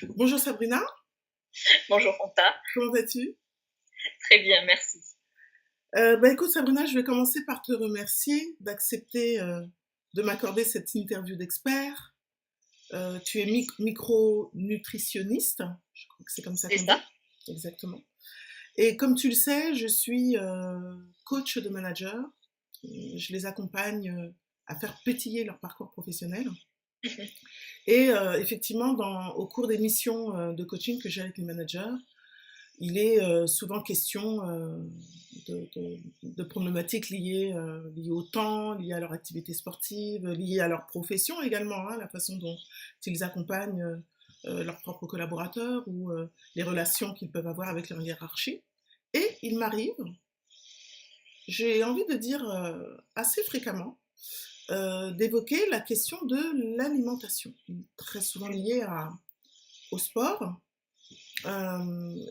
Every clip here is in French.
Bonjour Sabrina, Bonjour Fanta, comment vas-tu? très bien, merci. Écoute Sabrina, je vais commencer par te remercier d'accepter de m'accorder cette interview d'expert. Tu es micronutritionniste, je crois que c'est comme ça C'est qu'on ça? dit, exactement. Et comme tu le sais, je suis coach de manager. Je les accompagne à faire pétiller leur parcours professionnel. Et effectivement, au cours des missions de coaching que j'ai avec les managers, il est souvent question de problématiques liées au temps, liées à leur activité sportive, liées à leur profession également, hein, la façon dont ils accompagnent leurs propres collaborateurs ou les relations qu'ils peuvent avoir avec leur hiérarchie. Et il m'arrive, j'ai envie de dire assez fréquemment, d'évoquer la question de l'alimentation, très souvent liée au sport.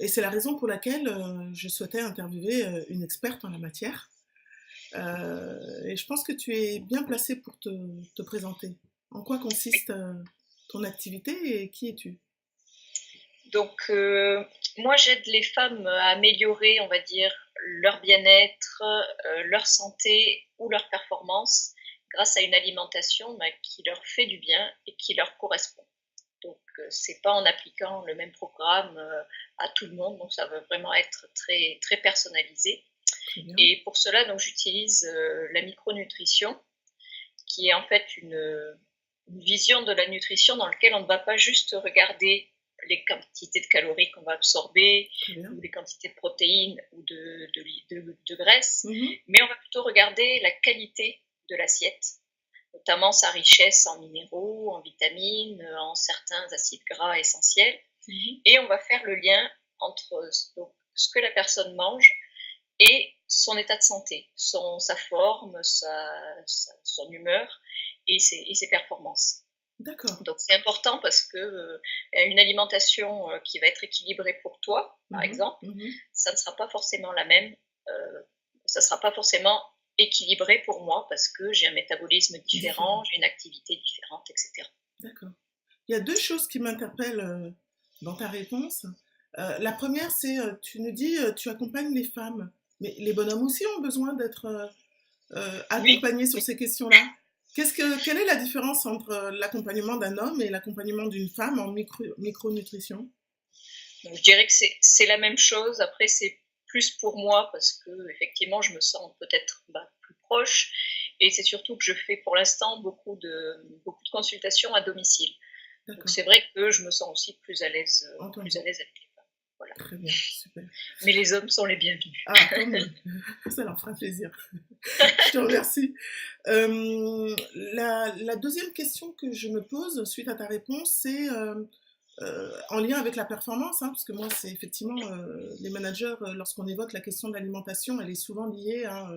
Et c'est la raison pour laquelle je souhaitais interviewer une experte en la matière. Et je pense que tu es bien placée pour te présenter. En quoi consiste ton activité et qui es-tu? Donc, moi, j'aide les femmes à améliorer, on va dire, leur bien-être, leur santé ou leur performance grâce à une alimentation qui leur fait du bien et qui leur correspond. Donc, c'est pas en appliquant le même programme à tout le monde, donc ça va vraiment être très, très personnalisé. Très bien. Et pour cela, donc, j'utilise la micronutrition, qui est en fait une vision de la nutrition dans laquelle on ne va pas juste regarder les quantités de calories qu'on va absorber Très bien. ou les quantités de protéines ou de graisse, Mhm. mais on va plutôt regarder la qualité de l'assiette, notamment sa richesse en minéraux, en vitamines, en certains acides gras essentiels. Mhm. Et on va faire le lien entre donc, ce que la personne mange et son état de santé, sa forme, son humeur et ses performances. D'accord. Donc c'est important parce que une alimentation qui va être équilibrée pour toi, par Mhm. exemple, Mhm. ça ne sera pas forcément la même, ça ne sera pas forcément équilibré pour moi parce que j'ai un métabolisme différent, Différent. j'ai une activité différente, etc. D'accord. Il y a deux choses qui m'interpellent dans ta réponse. La première, c'est, tu nous dis, tu accompagnes les femmes. Mais les bonhommes aussi ont besoin d'être Oui, accompagner sur oui. ces questions-là. Quelle est la différence entre l'accompagnement d'un homme et l'accompagnement d'une femme en micronutrition? Donc, je dirais que c'est la même chose. Après, c'est plus pour moi parce que effectivement, je me sens peut-être plus proche. Et c'est surtout que je fais pour l'instant beaucoup de consultations à domicile. Donc D'accord, c'est vrai que je me sens aussi plus entendu. à l'aise avec les femmes. Voilà. Très bien, super. Mais les hommes sont les bienvenus. Ah, tant mieux. Ça leur fera plaisir. Je te remercie. La deuxième question que je me pose suite à ta réponse, c'est en lien avec la performance, hein, parce que moi, c'est effectivement les managers, lorsqu'on évoque la question de l'alimentation, elle est souvent liée à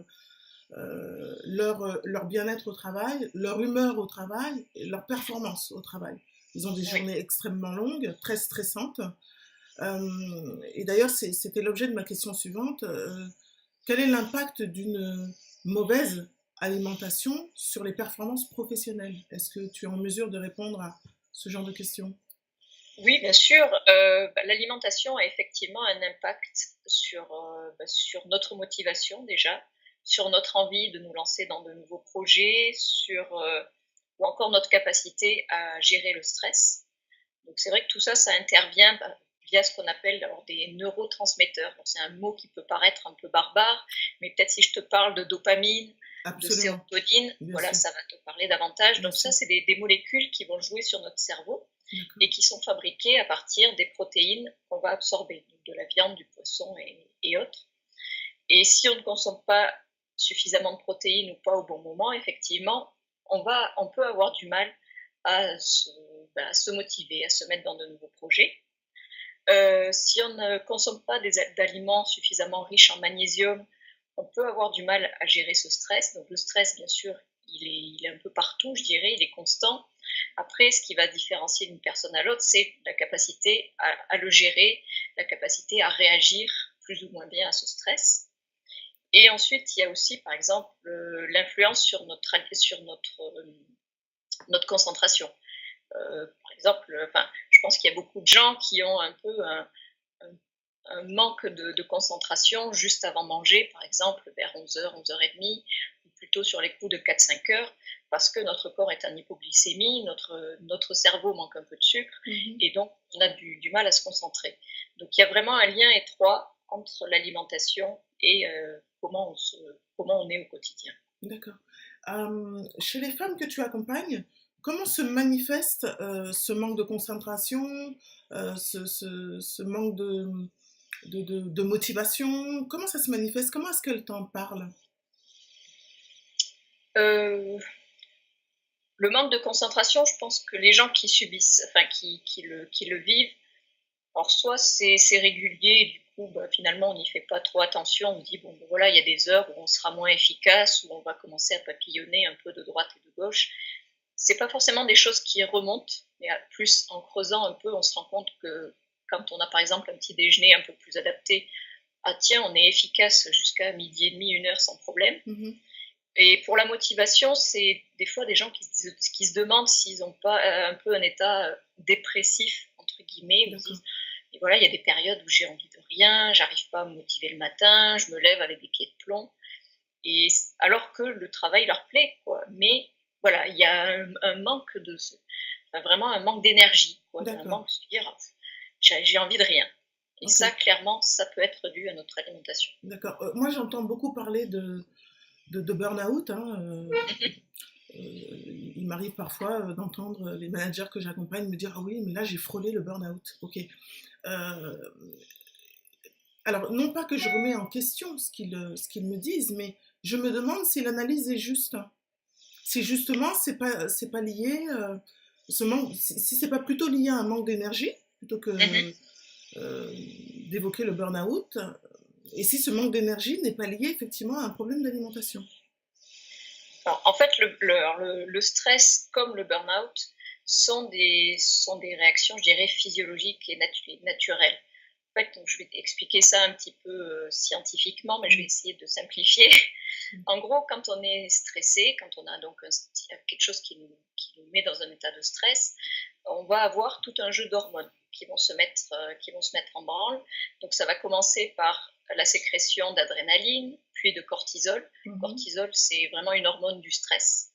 leur bien-être au travail, leur humeur au travail, et leur performance au travail. Ils ont des Oui. journées extrêmement longues, très stressantes. Et d'ailleurs, c'était l'objet de ma question suivante. Quel est l'impact d'une mauvaise alimentation sur les performances professionnelles? Est-ce que tu es en mesure de répondre à ce genre de questions? Oui, bien sûr. L'alimentation a effectivement un impact sur notre motivation déjà, sur notre envie de nous lancer dans de nouveaux projets, ou encore notre capacité à gérer le stress. Donc c'est vrai que tout ça, ça intervient via ce qu'on appelle alors, des neurotransmetteurs. Donc, c'est un mot qui peut paraître un peu barbare, mais peut-être si je te parle de dopamine, de Absolument, sérotonine, bien voilà, sûr, ça va te parler davantage. bien Donc ça, sûr. c'est des molécules qui vont jouer sur notre cerveau D'accord. et qui sont fabriquées à partir des protéines qu'on va absorber, donc de la viande, du poisson et autres. Et si on ne consomme pas suffisamment de protéines ou pas au bon moment, effectivement, on peut avoir du mal à à se motiver, à se mettre dans de nouveaux projets. Si on ne consomme pas d'aliments suffisamment riches en magnésium, on peut avoir du mal à gérer ce stress. Donc le stress, bien sûr, il est un peu partout, je dirais, il est constant. Après, ce qui va différencier d'une personne à l'autre, c'est la capacité à le gérer, la capacité à réagir plus ou moins bien à ce stress. Et ensuite, il y a aussi, par exemple, l'influence sur notre concentration. Par exemple, enfin, pense qu'il y a beaucoup de gens qui ont un peu un manque de concentration juste avant manger, par exemple, vers 11h, 11h30, ou plutôt sur les coups de 4-5 heures, parce que notre corps est en hypoglycémie, notre cerveau manque un peu de sucre, et donc on a du mal à se concentrer. Donc il y a vraiment un lien étroit entre l'alimentation et comment on est au quotidien. D'accord. Chez les femmes que tu accompagnes, comment se manifeste ce manque de concentration, ce manque de motivation? Comment ça se manifeste? Comment est-ce qu'elles t'en parlent? Le manque de concentration, je pense que les gens qui subissent, enfin qui le vivent, alors soit c'est régulier, du coup finalement on n'y fait pas trop attention, on dit bon voilà, il y a des heures où on sera moins efficace, où on va commencer à papillonner un peu de droite et de gauche. C'est pas forcément des choses qui remontent, mais plus en creusant un peu, on se rend compte que quand on a par exemple un petit déjeuner un peu plus adapté, ah tiens, on est efficace jusqu'à midi et demi, 1 heure sans problème. Et pour la motivation, c'est des fois des gens qui se demandent s'ils n'ont pas un peu un état dépressif, entre guillemets, où ils disent, et voilà, il y a des périodes où j'ai envie de rien, j'arrive pas à me motiver le matin, je me lève avec des pieds de plomb, et alors que le travail leur plaît, quoi. Mais voilà, il y a un manque vraiment un manque d'énergie, quoi. Un manque de se dire, j'ai envie de rien. Et ça, clairement, ça peut être dû à notre alimentation. D'accord. Moi, j'entends beaucoup parler de burn-out. Il m'arrive parfois d'entendre les managers que j'accompagne me dire « Ah oui, mais là, j'ai frôlé le burn-out. » Ok. Alors, non pas que je remets en question ce qu'ils me disent, mais je me demande si l'analyse est juste. Si justement, c'est pas lié, si c'est pas plutôt lié à un manque d'énergie, plutôt que d'évoquer le burn-out, et si ce manque d'énergie n'est pas lié effectivement à un problème d'alimentation. Alors, en fait, le stress comme le burn-out sont des réactions, je dirais, physiologiques et naturelles. En fait, donc, je vais expliquer ça un petit peu scientifiquement, mais je vais essayer de simplifier. En gros, quand on est stressé, quand on a donc quelque chose qui nous met dans un état de stress, on va avoir tout un jeu d'hormones qui vont se mettre en branle. Donc ça va commencer par la sécrétion d'adrénaline, puis de cortisol. Cortisol, c'est vraiment une hormone du stress.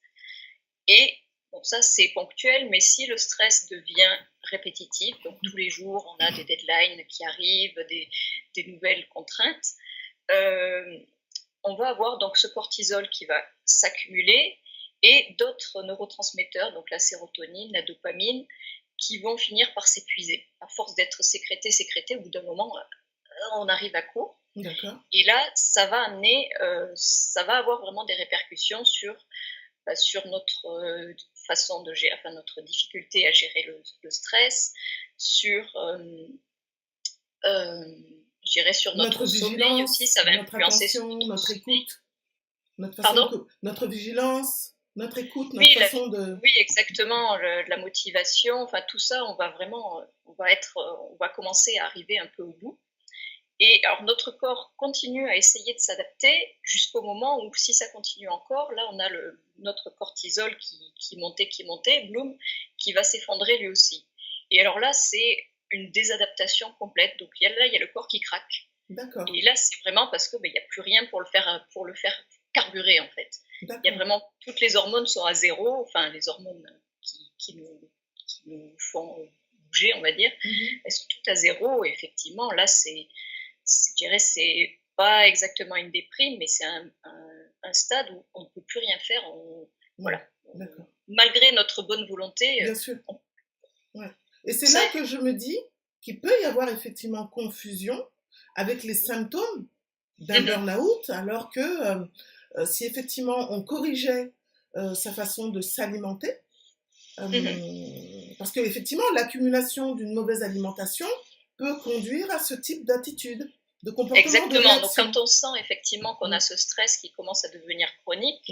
Et bon, ça, c'est ponctuel, mais si le stress devient répétitif, donc tous les jours, on a des deadlines qui arrivent, des nouvelles contraintes, on va avoir donc ce cortisol qui va s'accumuler et d'autres neurotransmetteurs, donc la sérotonine, la dopamine, qui vont finir par s'épuiser. À force d'être sécrétés, au bout d'un moment, on arrive à court. D'accord. Et là, ça va avoir vraiment des répercussions sur notre façon de gérer, enfin notre difficulté à gérer le stress, sur sur notre sommeil aussi, ça va influencer sur notre écoute, notre vigilance, notre écoute, notre façon de... Oui, exactement, la motivation, enfin tout ça, on va commencer à arriver un peu au bout. Et alors notre corps continue à essayer de s'adapter jusqu'au moment où si ça continue encore, là on a notre cortisol qui montait, bloom, qui va s'effondrer lui aussi. Et alors là c'est une désadaptation complète, donc il y a le corps qui craque. D'accord. Et là c'est vraiment parce que il n'y a plus rien pour le faire carburer en fait. Il y a vraiment, toutes les hormones sont à zéro, enfin les hormones qui nous font bouger, on va dire, elles sont toutes à zéro, et effectivement là je dirais, c'est pas exactement une déprime, mais c'est un stade où on ne peut plus rien faire. Voilà. Malgré notre bonne volonté. Bien sûr. Ouais. Et c'est là que je me dis qu'il peut y avoir effectivement confusion avec les symptômes d'un burn-out, alors que si effectivement on corrigeait sa façon de s'alimenter, parce qu'effectivement l'accumulation d'une mauvaise alimentation peut conduire à ce type d'attitude, de comportement. Exactement. Donc quand on sent effectivement qu'on a ce stress qui commence à devenir chronique,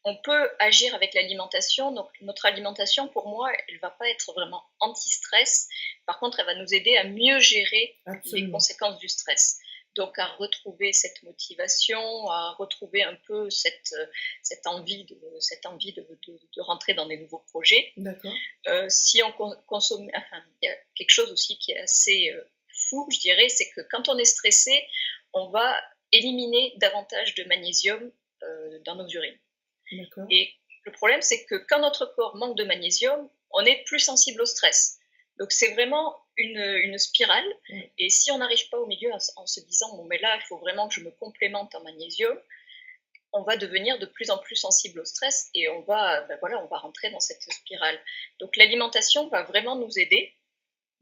on peut agir avec l'alimentation. Donc notre alimentation, pour moi, elle ne va pas être vraiment anti-stress. Par contre, elle va nous aider à mieux gérer les conséquences du stress. donc à retrouver cette motivation, à retrouver un peu cette envie de rentrer dans des nouveaux projets. D'accord. Si on consomme, enfin, il y a quelque chose aussi qui est assez fou, je dirais, c'est que quand on est stressé, on va éliminer davantage de magnésium dans nos urines. D'accord. Et le problème, c'est que quand notre corps manque de magnésium, on est plus sensible au stress. Donc c'est vraiment une spirale. Et si on n'arrive pas au milieu en se disant, bon, mais là, il faut vraiment que je me complémente en magnésium, on va devenir de plus en plus sensible au stress et on va rentrer dans cette spirale. Donc l'alimentation va vraiment nous aider,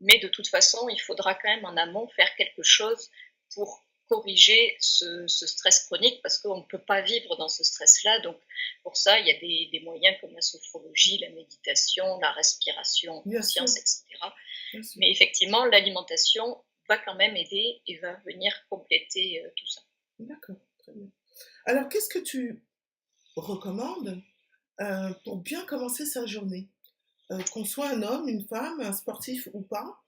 mais de toute façon, il faudra quand même en amont faire quelque chose pour corriger ce stress chronique parce qu'on ne peut pas vivre dans ce stress-là. Donc pour ça, il y a des moyens comme la sophrologie, la méditation, la respiration, la conscience, etc. Mais effectivement, l'alimentation va quand même aider et va venir compléter tout ça. D'accord, très bien. Alors, qu'est-ce que tu recommandes pour bien commencer sa journée? Qu'on soit un homme, une femme, un sportif ou pas,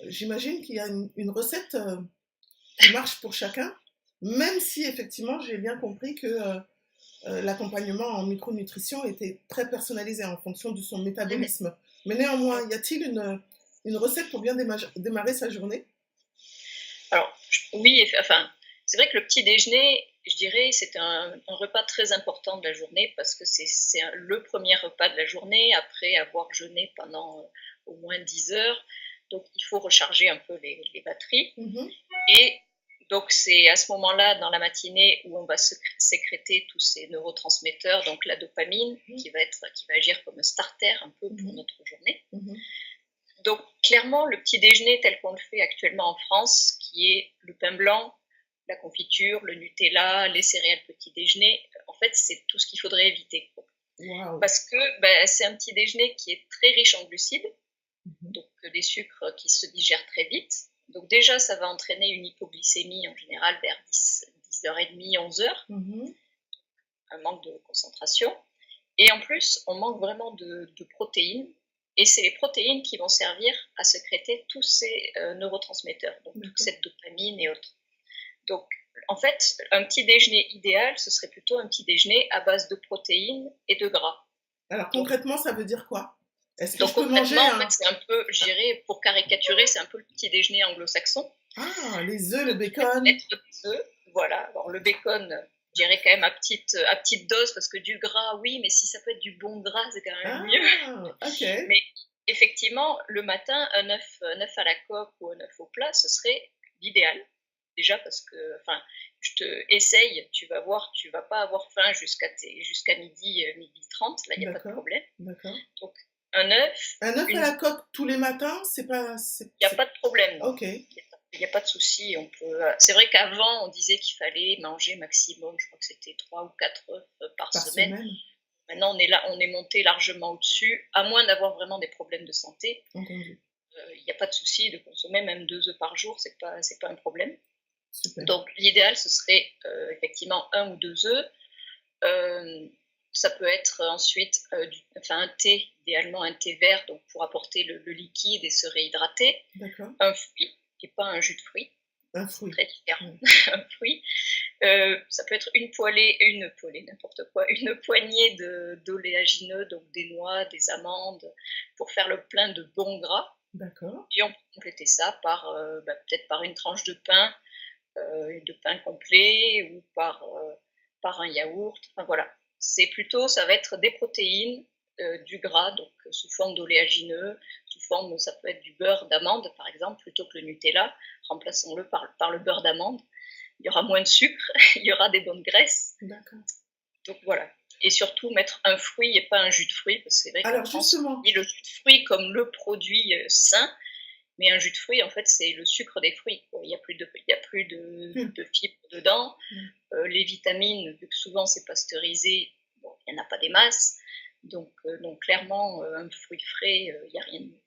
j'imagine qu'il y a une recette qui marche pour chacun, même si effectivement j'ai bien compris que l'accompagnement en micronutrition était très personnalisé en fonction de son métabolisme. Mais néanmoins, y a-t-il une recette pour bien démarrer sa journée? Alors, oui, enfin, c'est vrai que le petit déjeuner, je dirais, c'est un repas très important de la journée parce que c'est le premier repas de la journée après avoir jeûné pendant au moins 10 heures. Donc, il faut recharger un peu les batteries. Et donc, c'est à ce moment-là, dans la matinée, où on va sécréter tous ces neurotransmetteurs, donc la dopamine, qui va agir comme un starter un peu pour notre journée. Donc, clairement, le petit déjeuner tel qu'on le fait actuellement en France, qui est le pain blanc, la confiture, le Nutella, les céréales petit déjeuner, en fait, c'est tout ce qu'il faudrait éviter. Wow. Parce que c'est un petit déjeuner qui est très riche en glucides, donc des sucres qui se digèrent très vite. Donc déjà, ça va entraîner une hypoglycémie en général vers 10h30, 11h, un manque de concentration. Et en plus, on manque vraiment de protéines. Et c'est les protéines qui vont servir à sécréter tous ces neurotransmetteurs, donc toute cette dopamine et autres. Donc, en fait, un petit déjeuner idéal, ce serait plutôt un petit déjeuner à base de protéines et de gras. Alors, concrètement, ça veut dire quoi? Est-ce que donc, je peux manger en fait, c'est un peu, je dirais, pour caricaturer, c'est un peu le petit déjeuner anglo-saxon. Ah, les œufs, le bacon. Mettre des œufs, voilà. Alors, le bacon, je dirais quand même à petite dose, parce que du gras, oui, mais si ça peut être du bon gras, c'est quand même mieux. Ok. Mais effectivement, le matin, un œuf à la coque ou un œuf au plat, ce serait l'idéal. Déjà parce que, enfin, essaye, tu vas voir, tu vas pas avoir faim jusqu'à midi 30, là, il n'y a pas de problème. D'accord. Donc, un œuf à la coque tous les matins, c'est pas... Il n'y a pas de problème. Ok. Il n'y a pas de souci. C'est vrai qu'avant, on disait qu'il fallait manger maximum, je crois que c'était 3 ou 4 œufs par semaine. Maintenant, on est monté largement au-dessus, à moins d'avoir vraiment des problèmes de santé. Entendu. Il n'y a pas de souci de consommer même 2 œufs par jour, c'est pas un problème. Super. Donc, l'idéal, ce serait effectivement 1 ou 2 œufs. Ça peut être ensuite un thé, idéalement un thé vert, donc pour apporter le liquide et se réhydrater. D'accord. Un fruit, et pas un jus de fruits. Un fruit. Très différent. Un fruit. Ça peut être une poignée d'oléagineux, donc des noix, des amandes, pour faire le plein de bons gras. D'accord. Et on peut compléter ça par peut-être par une tranche de pain complet ou par un yaourt. Enfin voilà. Ça va être des protéines, du gras, donc sous forme d'oléagineux, ça peut être du beurre d'amande par exemple, plutôt que le Nutella. Remplaçons-le par le beurre d'amande. Il y aura moins de sucre, il y aura des bonnes graisses. D'accord. Donc voilà. Et surtout mettre un fruit et pas un jus de fruit, parce que c'est vrai qu'en France, on dit le jus de fruit comme le produit sain, mais un jus de fruit, en fait, c'est le sucre des fruits. Il n'y a plus de fibres dedans. Les vitamines, vu que souvent c'est pasteurisé, il n'y en a pas des masses. Donc clairement, un fruit frais, il n'y a rien de mieux.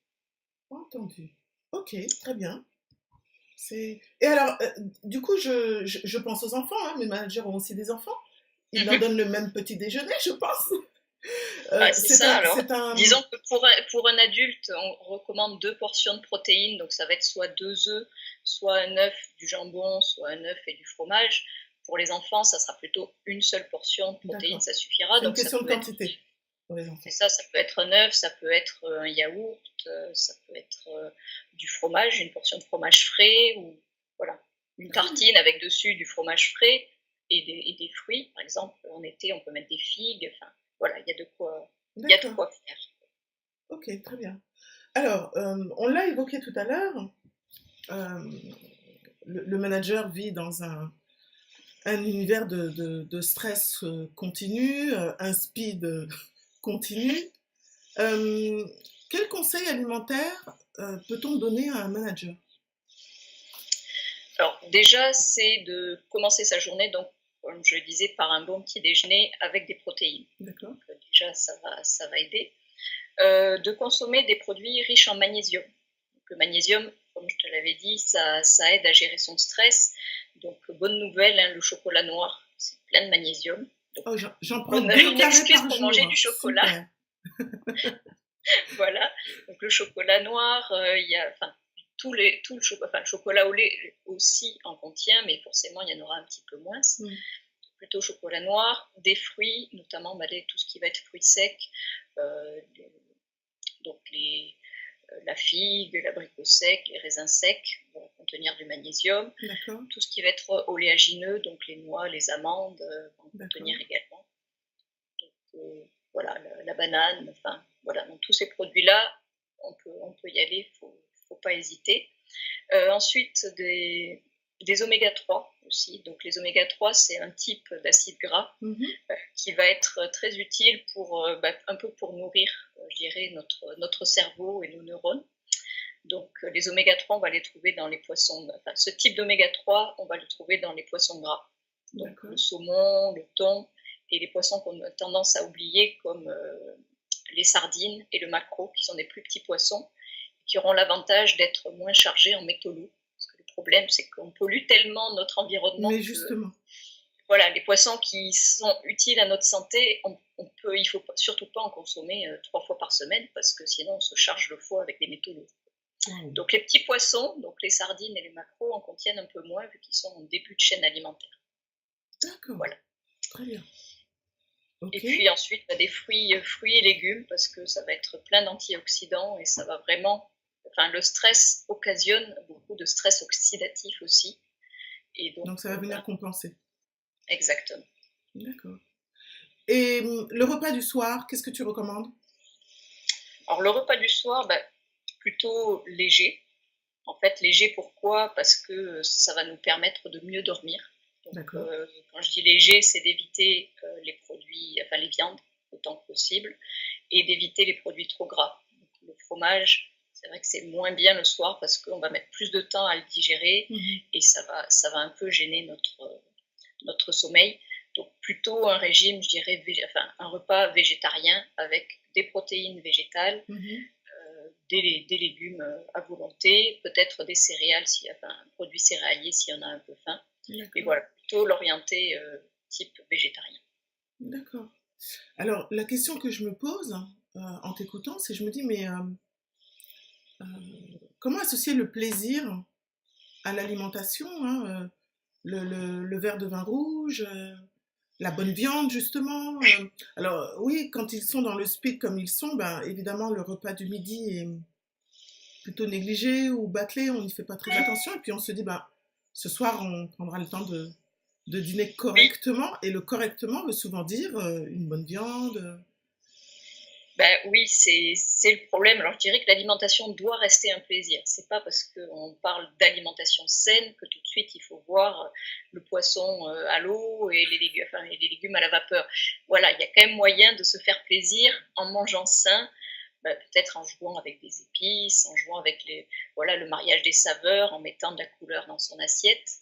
Entendu. Ok, très bien. Et alors, du coup, je pense aux enfants, hein, mes managers ont aussi des enfants. Ils leur donnent le même petit déjeuner, je pense. C'est ça, alors. C'est un... Disons que pour un adulte, on recommande 2 portions de protéines, donc ça va être soit 2 œufs, soit un œuf, du jambon, soit un œuf et du fromage. Pour les enfants, ça sera plutôt une seule portion de protéines, ça suffira. C'est une question de quantité pour les enfants. C'est ça, ça peut être un œuf, ça peut être un yaourt, ça peut être du fromage, une portion de fromage frais, ou voilà, une tartine avec dessus du fromage frais et des fruits. Par exemple, en été, on peut mettre des figues. Enfin, voilà, il y a de quoi faire. Ok, très bien. Alors, on l'a évoqué tout à l'heure, le manager vit dans un univers de stress continu, un speed continu. Quel conseil alimentaire peut-on donner à un manager? Alors déjà, c'est de commencer sa journée, donc comme je le disais, par un bon petit déjeuner avec des protéines. D'accord. Donc, déjà, ça va aider. De consommer des produits riches en magnésium. Donc, le magnésium, comme je te l'avais dit, ça aide à gérer son stress. Donc, bonne nouvelle, hein, le chocolat noir, c'est plein de magnésium. Donc, j'en prends 2 carrés par pour jour, manger du chocolat. Voilà. Donc, le chocolat noir, il y a, le chocolat au lait aussi en contient, mais forcément, il y en aura un petit peu moins. Plutôt chocolat noir, des fruits, notamment tout ce qui va être fruits secs, donc la figue, l'abricot sec, les raisins secs vont contenir du magnésium. D'accord. Tout ce qui va être oléagineux, donc les noix, les amandes, vont contenir également. Donc, voilà, la banane, enfin voilà, donc tous ces produits-là, on peut y aller, faut pas hésiter. Ensuite, des oméga 3 aussi. Donc les oméga 3, c'est un type d'acide gras qui va être très utile pour un peu pour nourrir, je dirais, notre cerveau et nos neurones. Donc les oméga 3, on va les trouver dans les poissons. Enfin, ce type d'oméga 3, on va le trouver dans les poissons gras. Donc le saumon, le thon et les poissons qu'on a tendance à oublier comme les sardines et le maquereau, qui sont des plus petits poissons, qui auront l'avantage d'être moins chargés en métaux lourds. Le problème, c'est qu'on pollue tellement notre environnement. Mais justement. Voilà, les poissons qui sont utiles à notre santé, il ne faut surtout pas en consommer 3 fois par semaine, parce que sinon on se charge le foie avec des métaux lourds. Donc les petits poissons, donc les sardines et les maquereaux, en contiennent un peu moins vu qu'ils sont en début de chaîne alimentaire. D'accord. Voilà. Très bien. Okay. Et puis ensuite, des fruits et légumes, parce que ça va être plein d'antioxydants et ça va vraiment... Enfin, le stress occasionne beaucoup de stress oxydatif aussi. Et donc ça va venir compenser. Exactement. D'accord. Et le repas du soir, qu'est-ce que tu recommandes? Alors, le repas du soir, plutôt léger. En fait, léger, pourquoi? Parce que ça va nous permettre de mieux dormir. Donc, quand je dis léger, c'est d'éviter les produits, enfin les viandes, autant que possible, et d'éviter les produits trop gras. Donc, le fromage, c'est vrai que c'est moins bien le soir parce qu'on va mettre plus de temps à le digérer et ça va un peu gêner notre sommeil. Donc plutôt un régime, je dirais, un repas végétarien avec des protéines végétales, des légumes à volonté, peut-être des céréales, un produit céréalier si on a un peu faim. Et voilà, plutôt l'orienter type végétarien. D'accord. Alors la question que je me pose en t'écoutant, c'est je me dis mais comment associer le plaisir à l'alimentation, hein, le verre de vin rouge, la bonne viande justement. Alors oui, quand ils sont dans le speed comme ils sont, évidemment le repas du midi est plutôt négligé ou bâclé, on n'y fait pas très attention et puis on se dit ce soir on prendra le temps de dîner correctement et le correctement veut souvent dire une bonne viande. Oui, c'est le problème. Alors, je dirais que l'alimentation doit rester un plaisir. C'est pas parce qu'on parle d'alimentation saine que tout de suite il faut voir le poisson à l'eau et les légumes à la vapeur. Voilà, il y a quand même moyen de se faire plaisir en mangeant sain, peut-être en jouant avec des épices, en jouant avec le mariage des saveurs, en mettant de la couleur dans son assiette.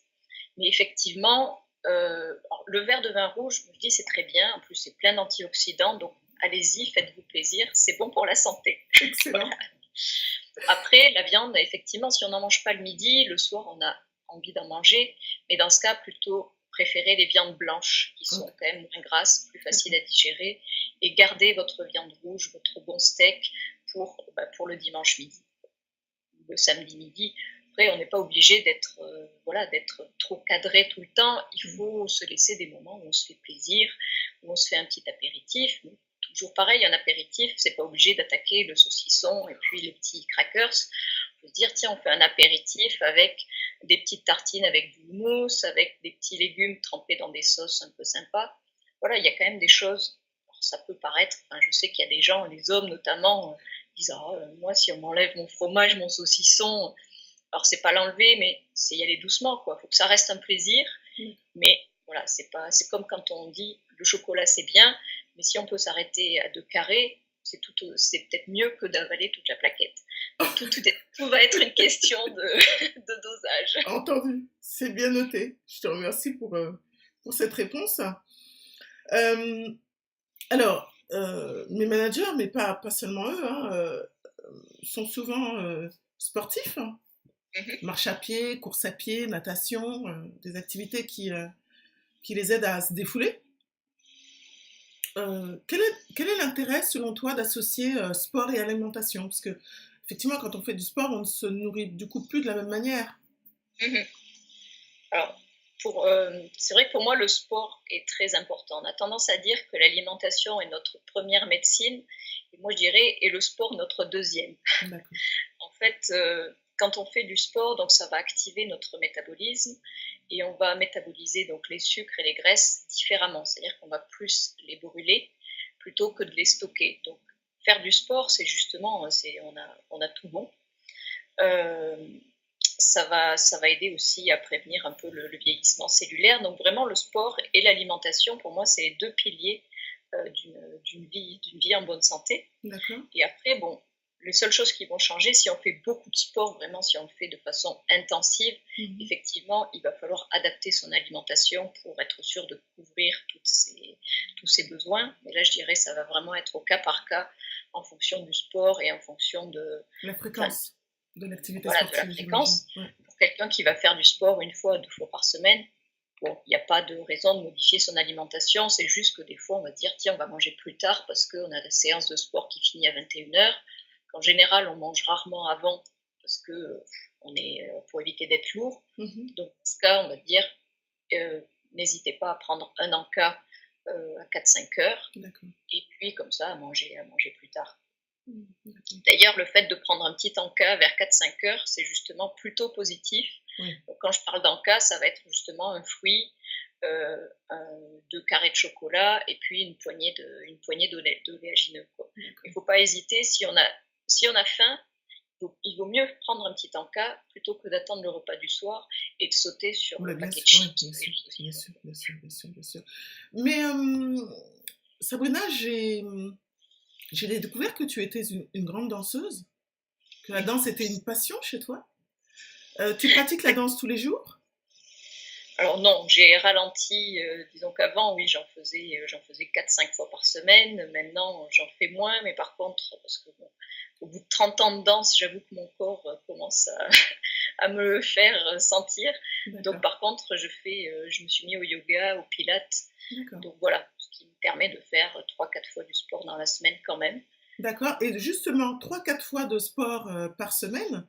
Mais effectivement, le verre de vin rouge, je dis c'est très bien. En plus, c'est plein d'antioxydants, donc allez-y, faites-vous plaisir, c'est bon pour la santé. Excellent. Voilà. Après, la viande, effectivement, si on n'en mange pas le midi, le soir, on a envie d'en manger, mais dans ce cas, plutôt préférer les viandes blanches, qui sont quand même moins grasses, plus faciles à digérer, et gardez votre viande rouge, votre bon steak pour le dimanche midi, le samedi midi. Après, on n'est pas obligé d'être trop cadré tout le temps. Il faut se laisser des moments où on se fait plaisir, où on se fait un petit apéritif. Toujours pareil, un apéritif, c'est pas obligé d'attaquer le saucisson et puis les petits crackers. On peut se dire, tiens, on fait un apéritif avec des petites tartines avec du houmous, avec des petits légumes trempés dans des sauces un peu sympas. Voilà, il y a quand même des choses. Alors, ça peut paraître, je sais qu'il y a des gens, les hommes notamment, disent, moi, si on m'enlève mon fromage, mon saucisson, alors c'est pas l'enlever, mais c'est y aller doucement, quoi. Faut que ça reste un plaisir, mais voilà, c'est comme quand on dit le chocolat c'est bien, mais si on peut s'arrêter à 2 carrés, c'est peut-être mieux que d'avaler toute la plaquette. Tout va être une question de dosage. Entendu, c'est bien noté. Je te remercie pour cette réponse. Alors, mes managers, mais pas seulement eux, hein, sont souvent sportifs. Marche à pied, course à pied, natation, des activités qui les aident à se défouler. Quel est l'intérêt, selon toi, d'associer sport et alimentation? Parce que, effectivement, quand on fait du sport, on ne se nourrit du coup plus de la même manière. Alors, c'est vrai que pour moi, le sport est très important. On a tendance à dire que l'alimentation est notre première médecine, et moi je dirais, et le sport notre deuxième. D'accord. En fait, quand on fait du sport, donc ça va activer notre métabolisme et on va métaboliser donc les sucres et les graisses différemment. C'est-à-dire qu'on va plus les brûler plutôt que de les stocker. Donc faire du sport, c'est justement, on a tout bon. Ça va aider aussi à prévenir un peu le vieillissement cellulaire. Donc vraiment, le sport et l'alimentation, pour moi, c'est les 2 piliers d'une vie en bonne santé. D'accord. Et après, bon, les seules choses qui vont changer, si on fait beaucoup de sport, vraiment, si on le fait de façon intensive, effectivement, il va falloir adapter son alimentation pour être sûr de couvrir tous ses besoins. Mais là, je dirais, ça va vraiment être au cas par cas, en fonction du sport et en fonction de la fréquence de l'activité sportive. Voilà, de la fréquence. Ouais. Pour quelqu'un qui va faire du sport 1 fois, 2 fois par semaine, bon, il n'y a pas de raison de modifier son alimentation, c'est juste que des fois, on va dire, tiens, on va manger plus tard parce qu'on a la séance de sport qui finit à 21h. En général, on mange rarement avant parce que pour éviter d'être lourd. Donc, dans ce cas, on va dire, n'hésitez pas à prendre un encas à 4-5 heures. D'accord. Et puis, comme ça, à manger plus tard. D'ailleurs, le fait de prendre un petit encas vers 4-5 heures, c'est justement plutôt positif. Donc, quand je parle d'encas, ça va être justement un fruit, 2 carrés de chocolat et puis une poignée d'oléagineux. Il ne faut pas hésiter, si on a faim, il vaut mieux prendre un petit encas plutôt que d'attendre le repas du soir et de sauter sur le paquet de chips. Bien sûr. Mais Sabrina, j'ai découvert que tu étais une grande danseuse, que la danse était une passion chez toi. Tu pratiques la danse tous les jours? Alors non, j'ai ralenti, disons qu'avant, oui, j'en faisais 4-5 fois par semaine. Maintenant, j'en fais moins, mais par contre, parce que bon, au bout de 30 ans de danse, j'avoue que mon corps commence à me le faire sentir. D'accord. Donc par contre, je me suis mis au yoga, au pilates. D'accord. Donc voilà, ce qui me permet de faire 3-4 fois du sport dans la semaine quand même. D'accord, et justement, 3-4 fois de sport par semaine,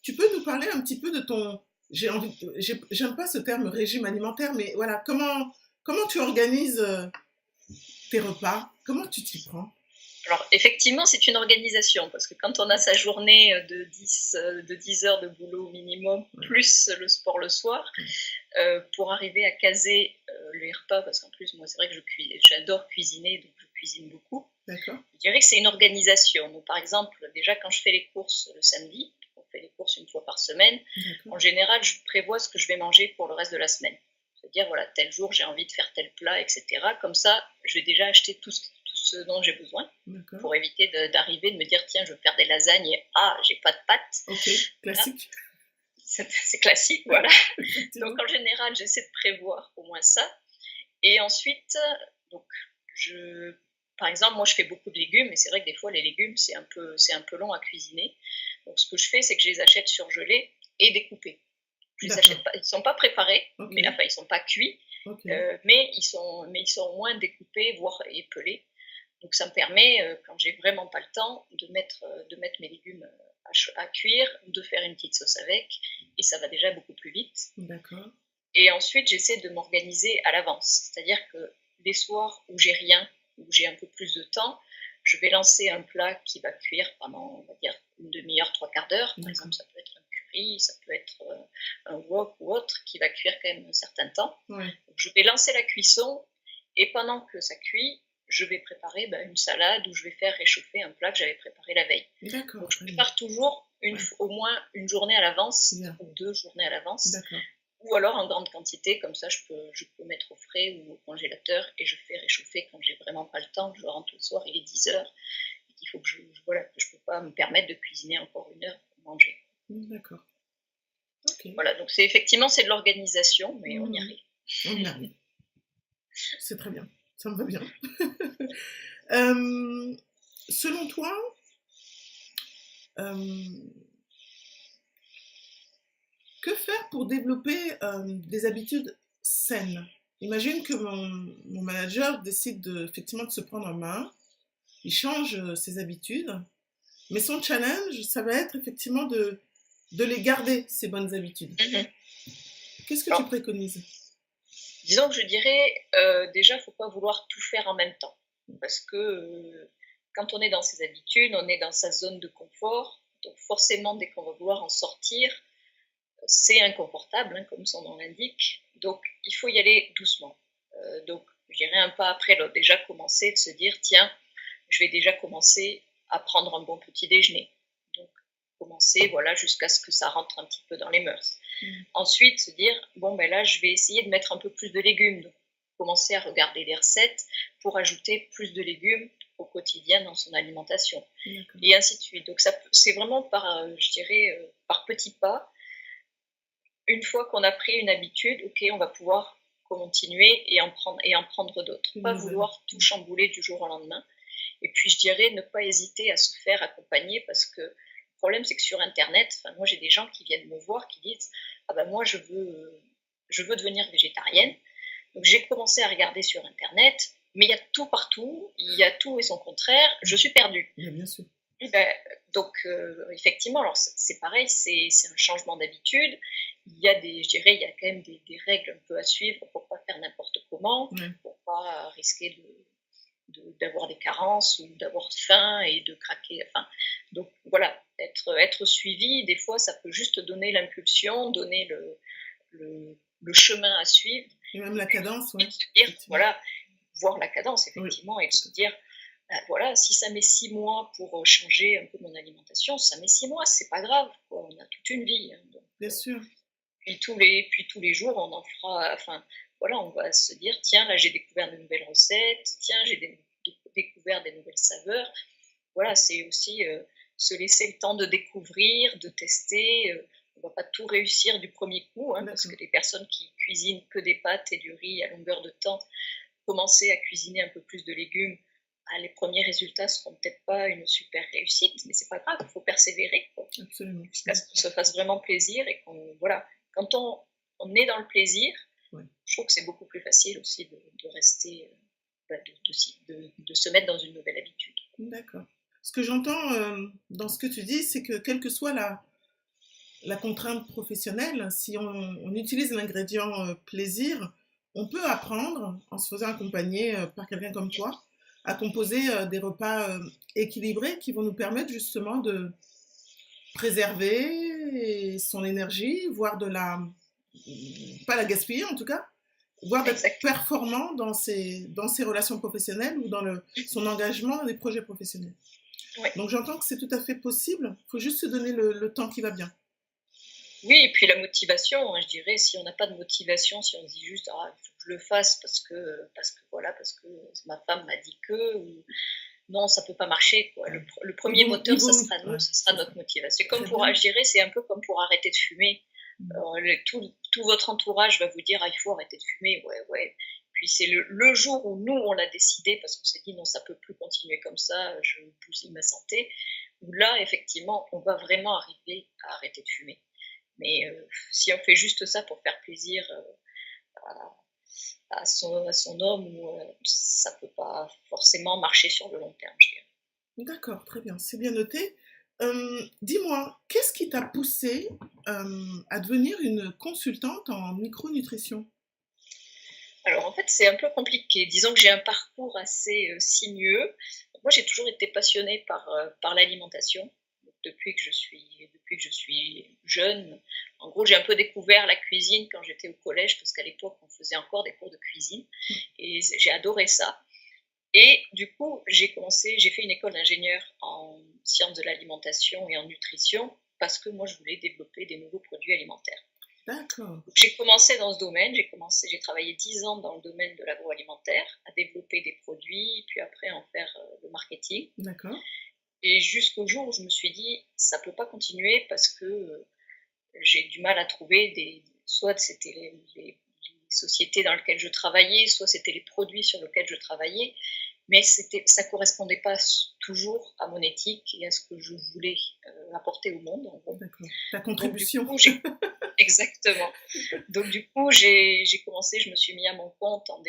tu peux nous parler un petit peu de ton... J'aime pas ce terme régime alimentaire, mais voilà, comment tu organises tes repas? Comment tu t'y prends? Alors, effectivement, c'est une organisation, parce que quand on a sa journée de 10 heures de boulot minimum, plus le sport le soir, pour arriver à caser les repas, parce qu'en plus, moi, c'est vrai que j'adore cuisiner, donc je cuisine beaucoup. D'accord. Je dirais que c'est une organisation. Donc, par exemple, déjà, quand je fais les courses le samedi, on fait les courses 1 fois par semaine, en général, je prévois ce que je vais manger pour le reste de la semaine. C'est-à-dire, voilà, tel jour, j'ai envie de faire tel plat, etc. Comme ça, je vais déjà acheter tout ce dont j'ai besoin. D'accord. Pour éviter d'arriver, de me dire, tiens, je veux faire des lasagnes et j'ai pas de pâtes. Ok, classique. C'est classique, voilà. Donc, en général, j'essaie de prévoir au moins ça. Et ensuite, donc, par exemple, moi, je fais beaucoup de légumes, et c'est vrai que des fois, les légumes, c'est un peu long à cuisiner. Donc, ce que je fais, c'est que je les achète surgelés et découpés. Je les achète pas, ils sont pas préparés, okay. Mais enfin, ils sont pas cuits, okay. Mais ils sont au moins découpés, voire épelés. Donc ça me permet, quand j'ai vraiment pas le temps, de mettre mes légumes à cuire, de faire une petite sauce avec, et ça va déjà beaucoup plus vite. D'accord. Et ensuite, j'essaie de m'organiser à l'avance. C'est-à-dire que les soirs où j'ai rien, où j'ai un peu plus de temps, je vais lancer un plat qui va cuire pendant, on va dire, une demi-heure, 3/4 d'heure. Par exemple, ça peut être un curry, ça peut être un wok ou autre, qui va cuire quand même un certain temps. Ouais. Donc, je vais lancer la cuisson, et pendant que ça cuit, je vais préparer une salade, ou je vais faire réchauffer un plat que j'avais préparé la veille. D'accord. Donc je prépare toujours au moins une journée à l'avance, ou 2 journées à l'avance. D'accord. Ou alors en grande quantité, comme ça je peux mettre au frais ou au congélateur, et je fais réchauffer quand j'ai vraiment pas le temps. Je rentre le soir, il est 10h, et qu'il faut que je peux pas me permettre de cuisiner encore 1 heure pour manger. D'accord. Okay. Voilà, donc c'est de l'organisation, mais on y arrive. On y arrive. C'est très bien, ça me va bien. Selon toi, que faire pour développer des habitudes saines? Imagine que mon manager décide effectivement de se prendre en main, il change ses habitudes, mais son challenge, ça va être effectivement de les garder, ces bonnes habitudes. Qu'est-ce que tu préconises? Disons que je dirais, déjà, il ne faut pas vouloir tout faire en même temps. Parce que quand on est dans ses habitudes, on est dans sa zone de confort. Donc forcément, dès qu'on va vouloir en sortir, c'est inconfortable, comme son nom l'indique. Donc il faut y aller doucement. Donc je dirais un pas après l'autre. Déjà commencer de se dire, tiens, je vais déjà commencer à prendre un bon petit déjeuner. Donc commencer, voilà, jusqu'à ce que ça rentre un petit peu dans les mœurs. Ensuite, se dire, bon, là, je vais essayer de mettre un peu plus de légumes. Donc, commencer à regarder des recettes pour ajouter plus de légumes au quotidien dans son alimentation. Et ainsi de suite. Donc, c'est vraiment je dirais, par petits pas. Une fois qu'on a pris une habitude, ok, on va pouvoir continuer et en prendre d'autres. Pas vouloir tout chambouler du jour au lendemain. Et puis, je dirais, ne pas hésiter à se faire accompagner, parce que le problème, c'est que sur Internet, moi, j'ai des gens qui viennent me voir, qui disent « Ah ben moi, je veux devenir végétarienne. » Donc, j'ai commencé à regarder sur Internet, mais il y a tout partout, il y a tout et son contraire, je suis perdue. Bien sûr. Donc, effectivement, alors c'est pareil, c'est un changement d'habitude. Il y a quand même des règles un peu à suivre pour pas faire n'importe comment, pour pas risquer d'avoir des carences ou d'avoir faim et de craquer. Enfin, donc voilà, être suivi, des fois, ça peut juste donner l'impulsion, donner le chemin à suivre. Et même la cadence, oui. Voilà, voir la cadence, effectivement, et de se dire, voilà, si ça met 6 mois pour changer un peu mon alimentation, ça met 6 mois, c'est pas grave, quoi, on a toute une vie. Donc, bien sûr. Puis tous les jours, on en fera, enfin, voilà, on va se dire, tiens, là, j'ai découvert de nouvelles recettes, tiens, j'ai découvert des nouvelles saveurs. Voilà, c'est aussi se laisser le temps de découvrir, de tester. On ne va pas tout réussir du premier coup, parce que les personnes qui cuisinent que des pâtes et du riz à longueur de temps, commencer à cuisiner un peu plus de légumes, les premiers résultats ne seront peut-être pas une super réussite, mais c'est pas grave, il faut persévérer, quoi. Absolument. Jusqu'à ce qu'on se fasse vraiment plaisir, et voilà, quand on est dans le plaisir, je trouve que c'est beaucoup plus facile aussi de rester, de se mettre dans une nouvelle habitude. D'accord. Ce que j'entends dans ce que tu dis, c'est que quelle que soit la contrainte professionnelle, si on utilise l'ingrédient plaisir, on peut apprendre, en se faisant accompagner par quelqu'un comme toi, à composer des repas équilibrés qui vont nous permettre justement de préserver son énergie, voire pas la gaspiller en tout cas, voire d'être performant dans ses relations professionnelles ou dans son engagement dans des projets professionnels. Ouais. Donc j'entends que c'est tout à fait possible, il faut juste se donner le temps qui va bien. Oui, et puis la motivation, je dirais, si on n'a pas de motivation, si on se dit juste, il faut que je le fasse parce que ma femme m'a dit que, ou non, ça peut pas marcher, quoi. Le premier moteur, ça sera nous, ça sera notre motivation. Je dirais, c'est un peu comme pour arrêter de fumer. Tout votre entourage va vous dire, il faut arrêter de fumer, ouais. Puis c'est le jour où nous, on l'a décidé, parce qu'on s'est dit, non, ça peut plus continuer comme ça, je bousille ma santé, où là, effectivement, on va vraiment arriver à arrêter de fumer. Mais si on fait juste ça pour faire plaisir à son homme où ça ne peut pas forcément marcher sur le long terme, je dirais. D'accord, très bien, c'est bien noté. Dis-moi, qu'est-ce qui t'a poussé à devenir une consultante en micronutrition? Alors en fait, c'est un peu compliqué. Disons que j'ai un parcours assez sinueux. Moi, j'ai toujours été passionnée par l'alimentation. Depuis que je suis jeune. En gros, j'ai un peu découvert la cuisine quand j'étais au collège, parce qu'à l'époque, on faisait encore des cours de cuisine. Et j'ai adoré ça. Et du coup, j'ai fait une école d'ingénieur en sciences de l'alimentation et en nutrition, parce que moi, je voulais développer des nouveaux produits alimentaires. D'accord, J'ai commencé dans ce domaine, j'ai travaillé 10 ans dans le domaine de l'agroalimentaire, à développer des produits, puis après en faire le marketing. d'accord, Et jusqu'au jour où je me suis dit, ça ne peut pas continuer parce que j'ai du mal à trouver soit c'était les sociétés dans lesquelles je travaillais, soit c'était les produits sur lesquels je travaillais, mais ça correspondait pas toujours à mon éthique et à ce que je voulais apporter au monde, en gros. d'accord. Ta Donc du contribution. coup, exactement. Donc du coup, j'ai commencé, je me suis mis à mon compte en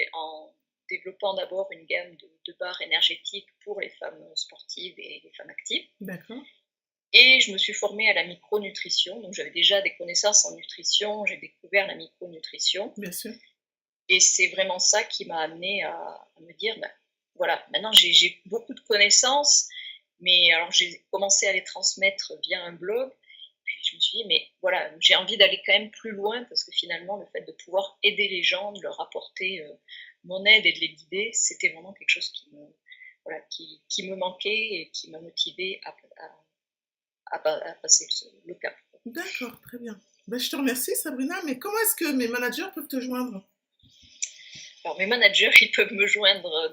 développant d'abord une gamme de barres énergétiques pour les femmes sportives et les femmes actives. D'accord, Et je me suis formée à la micronutrition. Donc j'avais déjà des connaissances en nutrition, j'ai découvert la micronutrition. bien sûr. Et c'est vraiment ça qui m'a amenée à me dire, ben, voilà, maintenant j'ai beaucoup de connaissances, mais alors j'ai commencé à les transmettre via un blog. Puis je me suis dit, mais voilà, j'ai envie d'aller quand même plus loin parce que finalement, le fait de pouvoir aider les gens, de leur apporter mon aide et de les guider, c'était vraiment quelque chose voilà, qui me manquait et qui m'a motivée à passer le cap. D'accord, très bien. Ben, je te remercie, Sabrina, mais comment est-ce que mes managers peuvent te joindre? Alors mes managers, ils peuvent me joindre,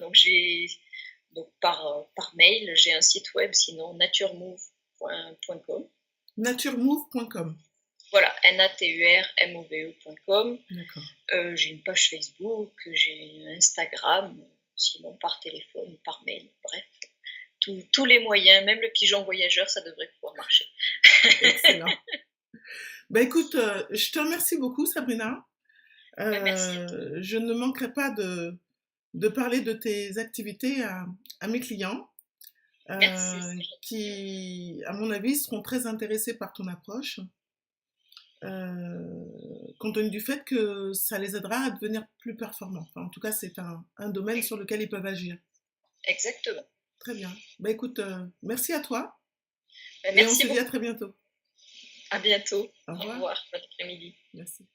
par mail, j'ai un site web, sinon naturemove.com. Naturemove.com. Voilà, naturmove.com. D'accord. J'ai une page Facebook, j'ai Instagram, sinon par téléphone, par mail, bref. Tous les moyens, même le pigeon voyageur, ça devrait pouvoir marcher. Excellent. Ben écoute, je te remercie beaucoup, Sabrina. Merci à toi. Je ne manquerai pas de parler de tes activités à mes clients, Merci, c'est gentil. qui, à mon avis, seront très intéressés par ton approche, compte tenu du fait que ça les aidera à devenir plus performants. Enfin, en tout cas, c'est un domaine sur lequel ils peuvent agir. Exactement. Très bien. Ben écoute, merci à toi et on Merci se dit à beaucoup. très bientôt. À bientôt. Au Au revoir. revoir. Bon après-midi. Merci.